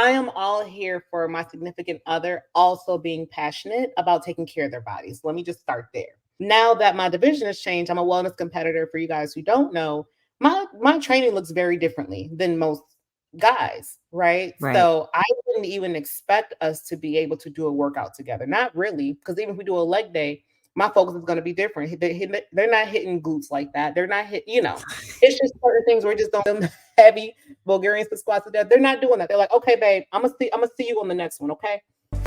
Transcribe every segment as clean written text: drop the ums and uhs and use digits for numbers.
I am all here for my significant other also being passionate about taking care of their bodies. Let me just start there. Now that my division has changed, I'm a wellness competitor. For you guys who don't know, my training looks very differently than most guys, right? Right. So I wouldn't even expect us to be able to do a workout together. Not really, because even if we do a leg day, my focus is going to be different. They're not hitting glutes like that. They're not hitting. It's just certain things where just don't them heavy Bulgarian split squats to death. They're not doing that. They're like, okay, babe, I'm gonna see you on the next one, okay?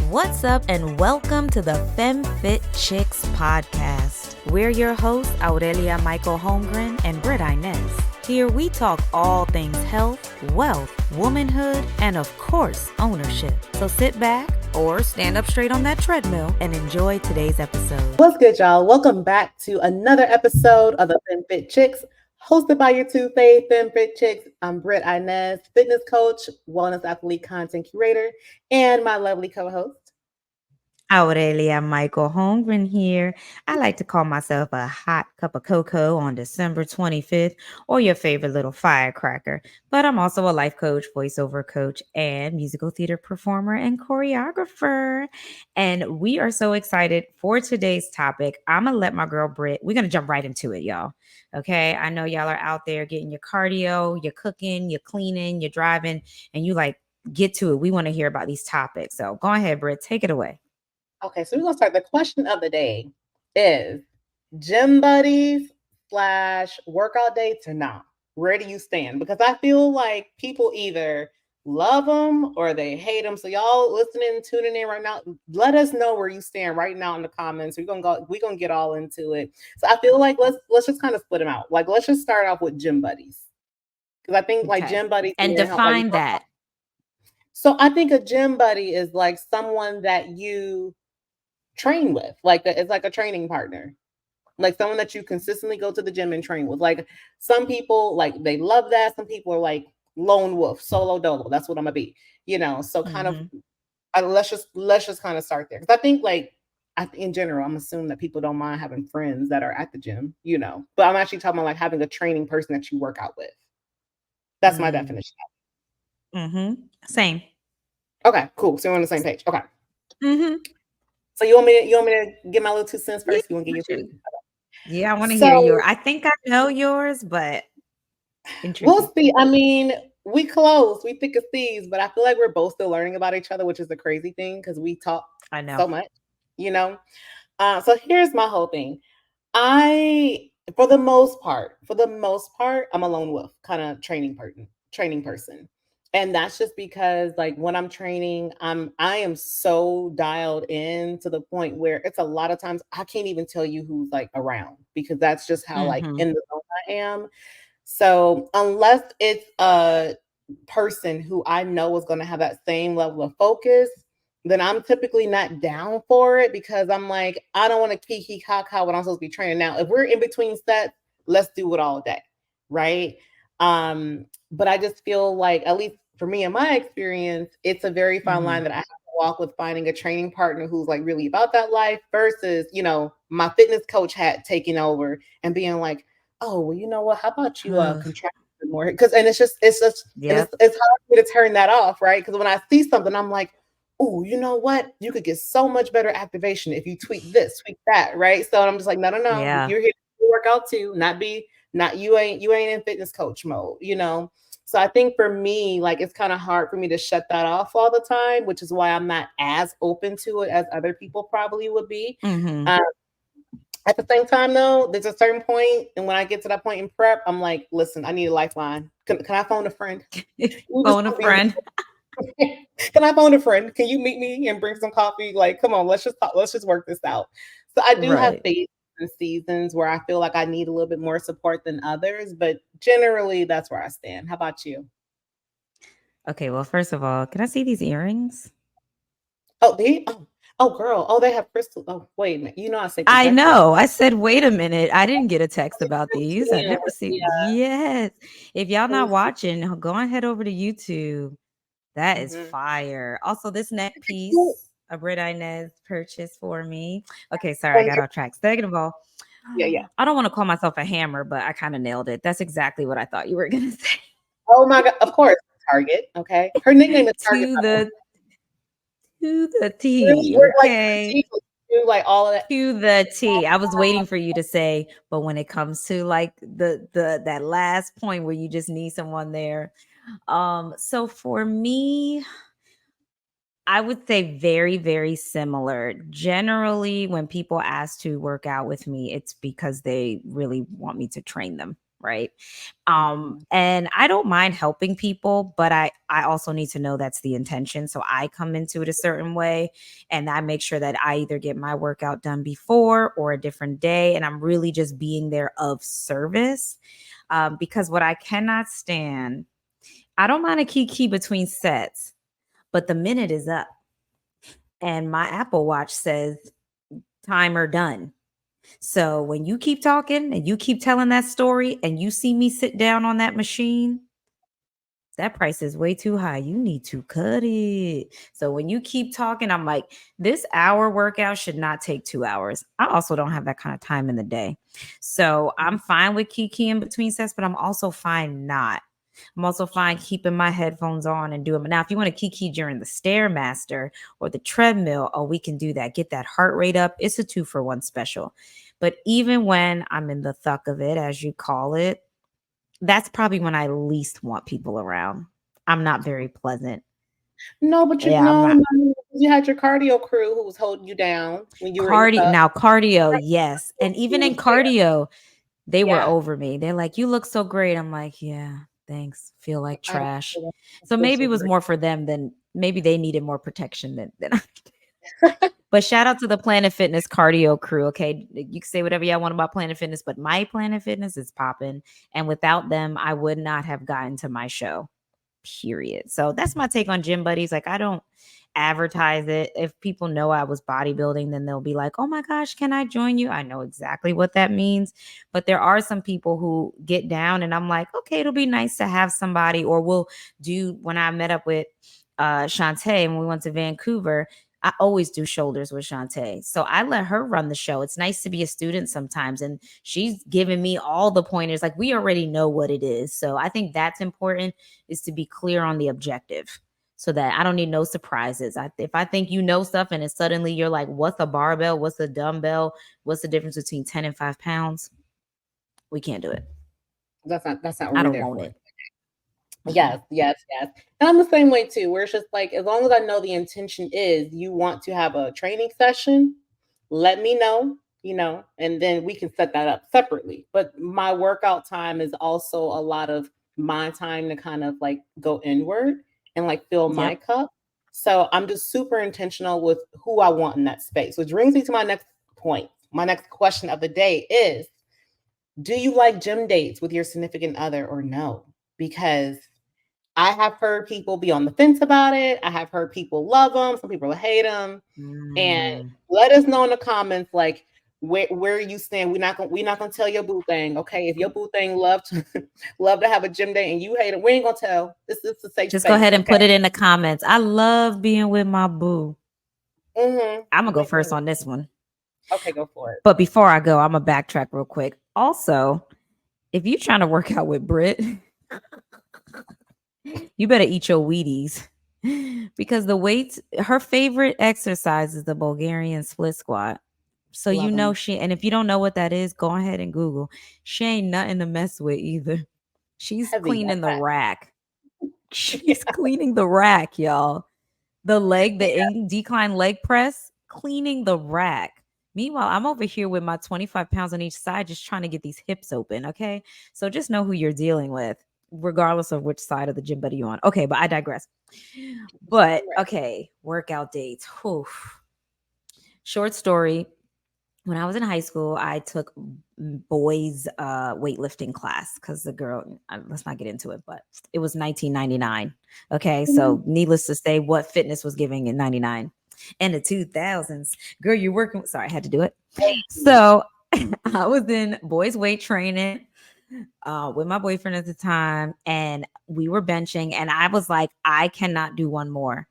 What's up, and welcome to the FemFit Chicks podcast. We're your hosts, Aurelia Michael Holmgren and Brit Inez. Here we talk all things health, wealth, womanhood, and of course, ownership. So sit back or stand up straight on that treadmill and enjoy today's episode. What's good, y'all? Welcome back to another episode of the FemFit Chicks, hosted by your two fave FemFit Chicks. I'm Brit Inez, fitness coach, wellness athlete, content curator, and my lovely co-host. Aurelia Michael Holmgren here. I like to call myself a hot cup of cocoa on December 25th, or your favorite little firecracker. But I'm also a life coach, voiceover coach, and musical theater performer and choreographer. And we are so excited for today's topic. I'm going to let my girl Brit, we're going to jump right into it, y'all. Okay. I know y'all are out there getting your cardio, you're cooking, you're cleaning, you're driving, and you like, get to it. We want to hear about these topics. So go ahead, Brit, take it away. Okay, so we're gonna start. The question of the day is gym buddies slash workout dates or not? Where do you stand? Because I feel like people either love them or they hate them. So y'all listening, tuning in right now, let us know where you stand right now in the comments. We're gonna get all into it. So I feel like let's just kind of split them out. Like let's just start off with gym buddies. Because I think like Okay. gym buddies And help like define that. so I think a gym buddy is like someone that you train with. It's like a training partner. Like someone that you consistently go to the gym and train with. Like some people like they love that. Some people are like lone wolf, solo dolo. That's what I'm gonna be. So kind of Mm-hmm. let's just kind of start there. Because I think like in general, I'm assuming that people don't mind having friends that are at the gym. But I'm actually talking about like having a training person that you work out with. That's my definition. Mm-hmm. Same. Okay, cool. So we're on the same page. Okay. Mm-hmm. So you want me to get my little 2 cents Yeah, first? You want to get your sure. Yeah, I want to hear your. so I think I know yours, but we'll introduce see. it. I mean, we close, we thick as thieves, but I feel like we're both still learning about each other, which is the crazy thing because we talk I know. so much, you know. So here's my whole thing. I, for the most part, I'm a lone wolf kind of training person, and that's just because like when I'm training, I am so dialed in to the point where it's a lot of times I can't even tell you who's like around because that's just how like Mm-hmm. in the zone I am. So unless it's a person who I know is going to have that same level of focus, then I'm typically not down for it because I'm like, I don't want to kiki kaka when I'm supposed to be training. Now, if we're in between sets, let's do it all day, right? But I just feel like, at least for me in my experience, it's a very fine Mm-hmm. line that I have to walk with finding a training partner who's like really about that life versus my fitness coach hat taking over and being like, oh, well, you know what? How about you contract more? Because and it's just and it's Yep. it's hard for me to turn that off, right? Because when I see something, I'm like, oh, you know what? You could get so much better activation if you tweak this, tweak that, right? So I'm just like, no, no, no. Yeah. You're here to work out too, not you ain't in fitness coach mode. So I think for me, like it's kind of hard for me to shut that off all the time, which is why I'm not as open to it as other people probably would be. Mm-hmm. Um, at the same time, though, there's a certain point, and when I get to that point in prep, I'm like, listen, I need a lifeline. Can I phone a friend? You just Phone a don't be friend. Can I phone a friend? Can you meet me and bring some coffee? Like, come on, let's just talk, let's just work this out. So I do have Right. phases and seasons where I feel like I need a little bit more support than others, but generally that's where I stand. How about you? Okay. Well, first of all, can I see these earrings? Oh, girl. Oh, they have crystal. Oh, wait a minute. I say I protected. know. I said, wait a minute. I didn't get a text about these. I Yeah, never see. yeah. Yes. If y'all Let me not see. watching, go on head over to YouTube. That is Mhm. fire. Also, this neck Well, piece, a Brit Inez purchased for me. Okay, sorry, I oh, got off track. Second of all, yeah, yeah. I don't want to call myself a hammer, but I kind of nailed it. That's exactly what I thought you were gonna say. Oh my God. Of course. Target. Okay, her nickname is Target. to the Really, T. we're like Okay. do like all of that. To the T. I was waiting for you to say, but when it comes to like the that last point where you just need someone there. So for me, I would say very, very similar. Generally, when people ask to work out with me, it's because they really want me to train them, right? Mhm. And I don't mind helping people, but I also need to know that's the intention. So I come into it a certain way, and I make sure that I either get my workout done before or a different day, and I'm really just being there of service. Because what I cannot stand, I don't mind a kiki between sets, but the minute is up and my Apple Watch says timer done. So when you keep talking and you keep telling that story and you see me sit down on that machine, that price is way too high. You need to cut it. So when you keep talking, I'm like, this hour workout should not take 2 hours. I also don't have that kind of time in the day. So I'm fine with kiki in between sets, but I'm also fine not. I'm also fine keeping my headphones on and doing. Now, if you want to kiki during the Stairmaster or the treadmill, oh, we can do that. Get that heart rate up. It's a 2-for-1 special. But even when I'm in the thuck of it, as you call it, that's probably when I least want people around. I'm not very pleasant. No, but you Yeah, I'm no, not no, you had your cardio crew who was holding you down when you were in the cardio tub. now cardio, yes. And Who even in was there? cardio, they were Yeah, over me. They're like, "You look so great." I'm like, "Yeah, thanks. Feel like I don't trash." feel I So feel maybe so it was great. more for them than maybe they needed more protection than I. But shout out to the Planet Fitness cardio crew. Okay. You can say whatever y'all want about Planet Fitness, but my Planet Fitness is popping. And without them, I would not have gotten to my show. Period. So that's my take on gym buddies. Like I don't advertise it. If people know I was bodybuilding, then they'll be like, "Oh my gosh, can I join you?" I know exactly what that means. But there are some people who get down and I'm like, "Okay, it'll be nice to have somebody." Or we'll do when I met up with Shantae when we went to Vancouver, I always do shoulders with Shantae. So I let her run the show. It's nice to be a student sometimes. And she's giving me all the pointers. Like we already know what it is. So I think that's important is to be clear on the objective so that I don't need no surprises. If I think you know stuff and then suddenly you're like, what's a barbell? What's a dumbbell? What's the difference between 10 and 5 pounds? We can't do it. That's not what I we're don't there want for. it. Yes, yes, yes. And I'm the same way too, where it's just like as long as I know the intention is you want to have a training session, let me know, and then we can set that up separately. But my workout time is also a lot of my time to kind of like go inward and like fill my Yep. cup. So I'm just super intentional with who I want in that space, which brings me to my next point. My next question of the day is, do you like gym dates with your significant other or no? Because I have heard people be on the fence about it. I have heard people love them. Some people hate them. And Mm. let us know in the comments, like where you stand. We're not gonna tell your boo thing, okay? If your boo thing love to love to have a gym day and you hate it, we ain't gonna tell. This is a safe Just go space, ahead and okay? put it in the comments. I love being with my boo. I'm gonna go first Mm-hmm. on this one. Okay, go for it. But before I go, I'm gonna backtrack real quick. Also, if you're trying to work out with Brit, you better eat your Wheaties because the weights, her favorite exercise is the Bulgarian split squat. So you Love know them. she, and if you don't know what that is, go ahead and Google. She ain't nothing to mess with either. She's Heavy. cleaning the rack. She's Yeah, cleaning the rack, y'all. The decline leg press, cleaning the rack. Meanwhile, I'm over here with my 25 pounds on each side, just trying to get these hips open. Okay. So just know who you're dealing with, regardless of which side of the gym buddy you're on. Okay. But I digress. But right. okay. Workout dates. Whew. Short story. When I was in high school, I took boys weightlifting class because the girl, let's not get into it, but it was 1999. Okay. So needless to say, what fitness was giving in 99 and the 2000s. Girl, you're working. Sorry, I had to do it. So I was in boys weight training with my boyfriend at the time, and we were benching, and I was like, I cannot do one more.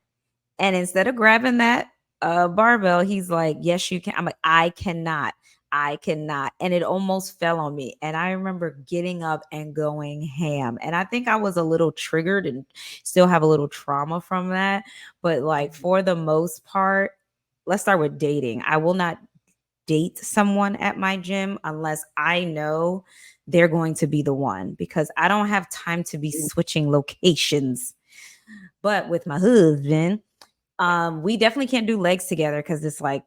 And instead of grabbing that barbell, he's like, yes, you can. I'm like, I cannot. I cannot. And it almost fell on me. And I remember getting up and going ham. And I think I was a little triggered and still have a little trauma from that. But like for the most part, let's start with dating. I will not date someone at my gym unless I know they're going to be the one because I don't have time to be switching locations. But with my husband, we definitely can't do legs together because it's like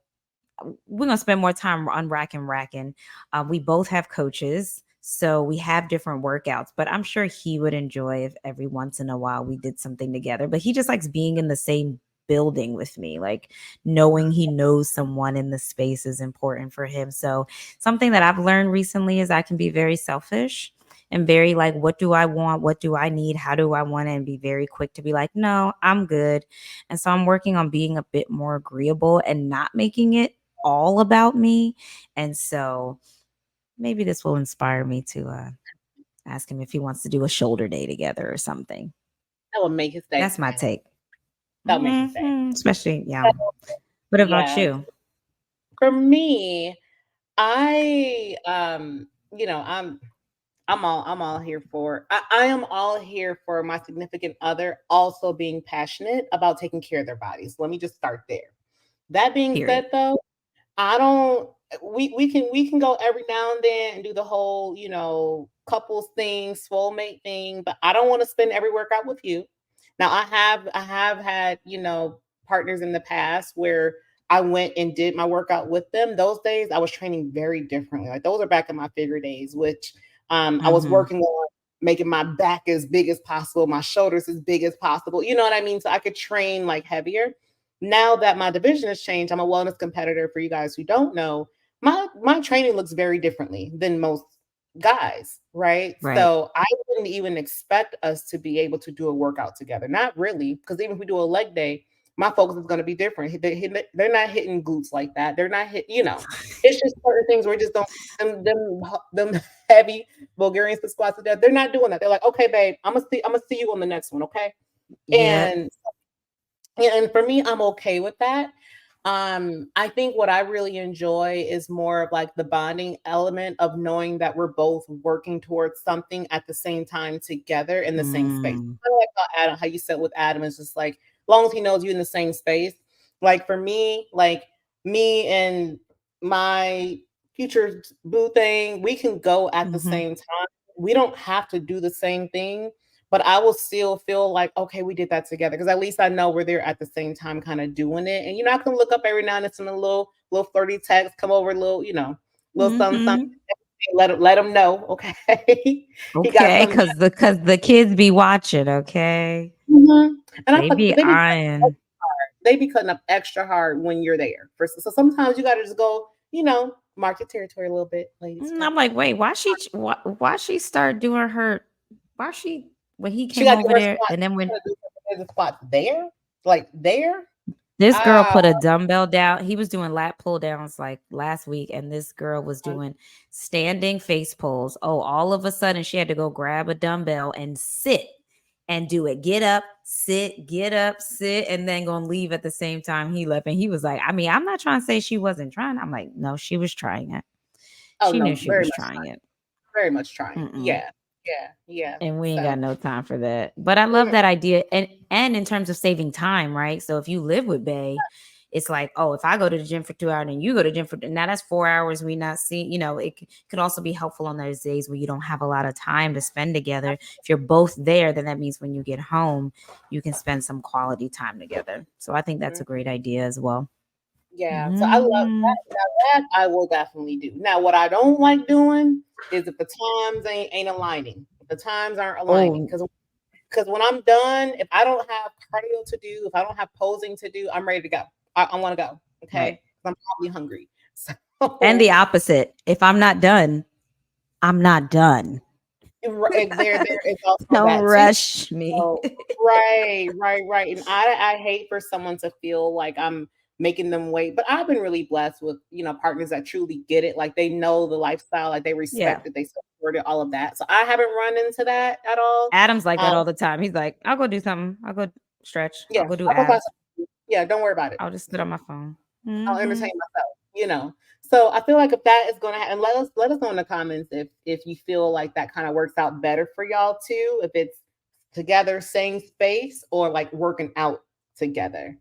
we're gonna spend more time on racking. We both have coaches, so we have different workouts. But I'm sure he would enjoy if every once in a while we did something together. But he just likes being in the same building with me, like knowing he knows someone in the space is important for him. So something that I've learned recently is I can be very selfish and very like, what do I want? What do I need? How do I want it? And be very quick to be like, no, I'm good. And so I'm working on being a bit more agreeable and not making it all about me. And so maybe this will inspire me to ask him if he wants to do a shoulder day together or something. That would make his day, That's my take. that would make his day. Especially, yeah. So, What about yeah. you? For me, I you know, I'm all here for I am all here for my significant other also being passionate about taking care of their bodies. Let me just start there. That being Period. said though, I don't we can go every now and then and do the whole, couples thing, soulmate thing, but I don't want to spend every workout with you. Now I have had, partners in the past where I went and did my workout with them. Those days I was training very differently. Like those are back in my figure days, which I was Mm-hmm. working on making my back as big as possible, my shoulders as big as possible. You know what I mean? So I could train like heavier. Now that my division has changed, I'm a wellness competitor. For you guys who don't know, my training looks very differently than most guys, right? Right. So I wouldn't even expect us to be able to do a workout together. Not really, because even if we do a leg day, my focus is going to be different. They're not hitting glutes like that. They're not hitting. It's just certain things where we just don't them heavy Bulgarian split squats to death. They're not doing that. They're like, okay, babe, I'm gonna see you on the next one, okay? Yep. And yeah, and for me, I'm okay with that. I think what I really enjoy is more of like the bonding element of knowing that we're both working towards something at the same time together in the same space. Mm. Kind of like how you said with Adam is just like, as long as he knows you in the same space. Like for me, like me and my future boo thing, we can go at the Mm-hmm. same time. We don't have to do the same thing, but I will still feel like, okay, we did that together because at least I know we're there at the same time, kind of doing it. And I can look up every now and then some little flirty text, come over, little something, something. Mm-hmm. Let him know, okay, he got Okay, something. because the kids be watching. Okay, Mhm. And I they put be they be eyeing. cutting up extra hard when you're there. So sometimes you got to just go, mark your territory a little bit, ladies. Okay, I'm like, wait, why she start doing her? Why she when he she came got to do over her there squat. and then She when got to do her squat there, like there. this girl Ah, put a dumbbell down. He was doing lat pull downs like last week, and this girl was doing standing face pulls. Oh, all of a sudden she had to go grab a dumbbell and sit and do it. Get up, sit, and then gonna leave at the same time he left. And he was like, I mean, I'm not trying to say she wasn't trying. I'm like, no, she was trying it. oh She knew no, she very was much trying it. very much trying. Mm-mm. Yeah, yeah, yeah. And we ain't got So, no time for that. But I love mm, that idea. And in terms of saving time, right? So if you live with Bay, it's like, oh, if I go to the gym for 2 hours and you go to the gym for now, that's 4 hours we not see. Could also be helpful on those days where you don't have a lot of time to spend together. If you're both there, then that means when you get home, you can spend some quality time together. So I think that's mm, a great idea as well. yeah. So I love Hmm. that. Now that I will definitely do. Now, what I don't like doing is if the times ain't aligning. If the times aren't aligning, Oh, because when I'm done, if I don't have cardio to do, if I don't have posing to do, I'm ready to go. I want to go. right. Okay, I'm probably hungry. And So the opposite. If I'm not done, I'm not done. there is also Don't that too. rush me. Oh, right, right, right. And I hate for someone to feel like I'm making them wait. But I've been really blessed with, partners that truly get it. Like they know the lifestyle, like they Yeah. respect it, they support it, all of that. So I haven't run into that at all. Adam's like that Um, all the time. He's like, I'll go do something. I'll go stretch. I'll yeah, go do I'll go find abs. something. Yeah, don't worry about it. I'll just sit on my phone. I'll Hmm. entertain myself. So I feel like if that is going to happen, let us know in the comments if you feel like that kind of works out better for y'all too. If it's together, same space, or like working out together.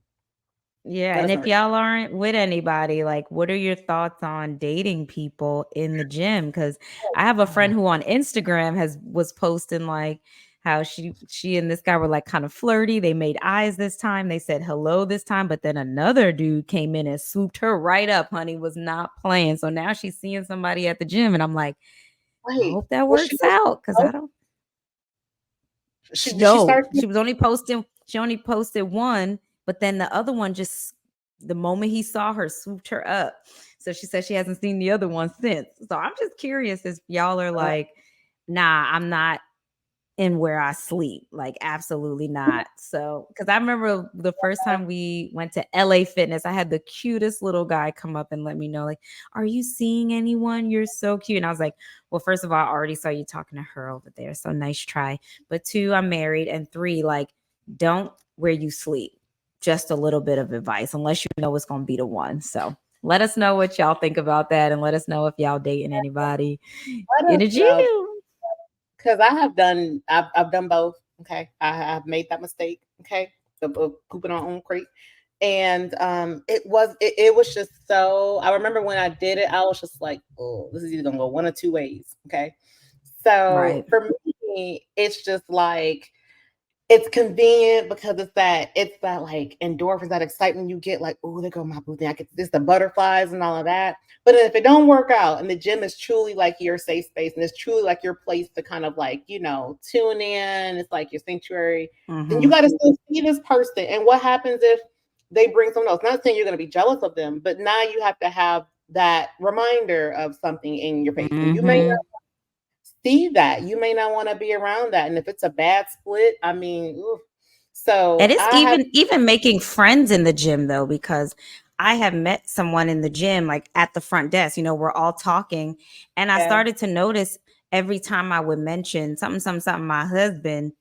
Yeah, Let and us know. if y'all aren't with anybody, like, what are your thoughts on dating people in the gym? Because I have a friend who on Instagram has was posting like how she and this guy were like kind of flirty. They made eyes this time. They said hello this time, but then another dude came in and swooped her right up. Honey was not playing. So now she's seeing somebody at the gym, and I'm like, I Wait, hope that was she works out because I don't. she did she No, start? she was only posting she only posted one, but then the other one just the moment he saw her swooped her up. So she said she hasn't seen the other one since. So I'm just curious if y'all are like, nah, I'm not in where I sleep. Like, absolutely not. So, because I remember the first time we went to LA Fitness, I had the cutest little guy come up and let me know, like, are you seeing anyone? You're so cute. And I was like, well, first of all, I already saw you talking to her over there. So nice try. But two, I'm married. And three, like, don't where you sleep. Just a little bit of advice, unless you know it's going to be the one. So let us know what y'all think about that. And let us know if y'all dating anybody Let in us a gym. know because I've done both. Okay, I have made that mistake. Okay, of pooping on own crate, and it was just so. I remember when I did it, I was just like, oh, this is either gonna go one or two ways. Okay, so Right. for me, it's just like it's convenient because it's that like endorphins, that excitement you get, like, oh, there go my boo thing. I get this, the butterflies and all of that. But if it don't work out and the gym is truly like your safe space and it's truly like your place to kind of like, tune in, it's like your sanctuary, then you Mm-hmm. gotta still see this person. And what happens if they bring someone else? Not saying you're gonna be jealous of them, but now you have to have that reminder of something in your face. And you may Mm-hmm. see that. You may not want to be around that. And if it's a bad split, I mean, oof. And So it's I have, even making friends in the gym though, because I have met someone in the gym, like at the front desk, we're all talking. And I yeah, started to notice every time I would mention something, my husband,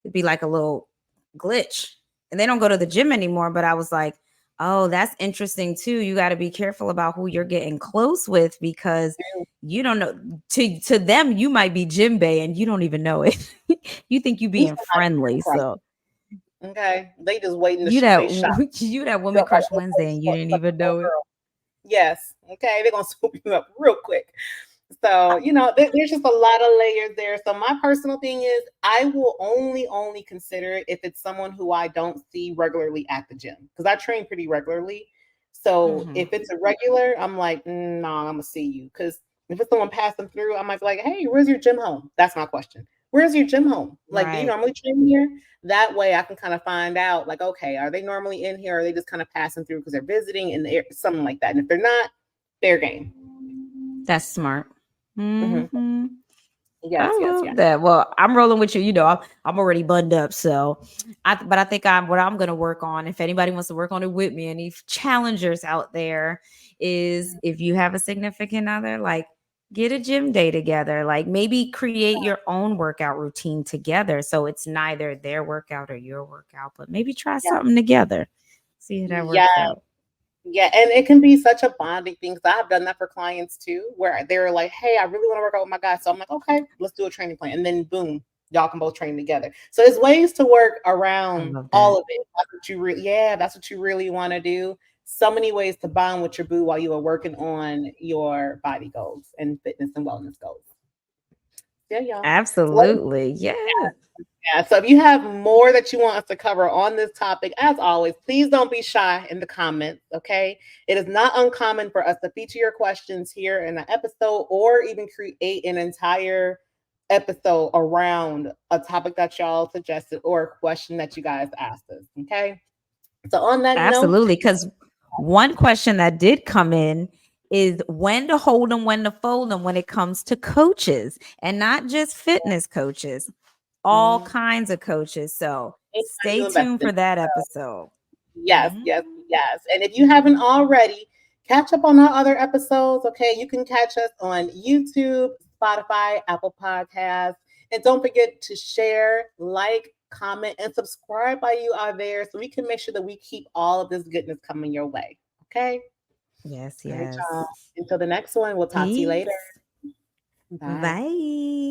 it'd be like a little glitch. And they don't go to the gym anymore. But I was like, oh, that's interesting too. You got to be careful about who you're getting close with, because you don't know, to them, you might be gym bay and you don't even know it. You think you you being somebody friendly. crush. So Okay, they just waiting to you shoot that they shot. you that Feel woman like, crush oh, Wednesday and you didn't even know it. girl. Yes. Okay, they're gonna swoop you up real quick. So, there's just a lot of layers there. So my personal thing is I will only consider it if it's someone who I don't see regularly at the gym because I train pretty regularly. So Hmm. if it's a regular, I'm like, no, I'm gonna see you. Because if it's someone passing through, I might be like, hey, where's your gym home? That's my question. Where's your gym home? Like, do you Right. normally train here? That way I can kind of find out, like, okay, are they normally in here? Or are they just kind of passing through because they're visiting and something like that? And if they're not, fair game. That's smart. Hmm. Hmm. I Yes, yes, yes. love that. Well, I'm rolling with you. I'm already bunned up. So, but I think what I'm going to work on, if anybody wants to work on it with me, any challengers out there, is if you have a significant other, like get a gym day together. Like maybe create your own workout routine together. So it's neither their workout or your workout, but maybe try Yeah. something together. See how that Yeah, works out. yeah, and it can be such a bonding thing. Because I've done that for clients too, where they're like, "Hey, I really want to work out with my guy," so I'm like, "Okay, let's do a training plan," and then boom, y'all can both train together. So there's ways to work I around love all that. of it. That's what you really want to do. So many ways to bond with your boo while you are working on your body goals and fitness and wellness goals. Yeah, y'all. Let Absolutely. Yes. Yeah, so if you have more that you want us to cover on this topic, as always, please don't be shy in the comments, okay? It is not uncommon for us to feature your questions here in an episode or even create an entire episode around a topic that y'all suggested or a question that you guys asked us, okay? So on that note, Absolutely. Because one question that did come in is when to hold them, when to fold them when it comes to coaches, and not just fitness coaches, all mm, kinds of coaches. So anytime stay you invest tuned in for that episode. Yes, Mhm. yes, yes. And if you haven't already, catch up on our other episodes. Okay, you can catch us on YouTube, Spotify, Apple Podcasts, and don't forget to share, like, comment, and subscribe while you are there, so we can make sure that we keep all of this goodness coming your way. Okay. Yes, All right, y'all. yes. Until the next one, we'll talk to you later. Peace. Bye. Bye.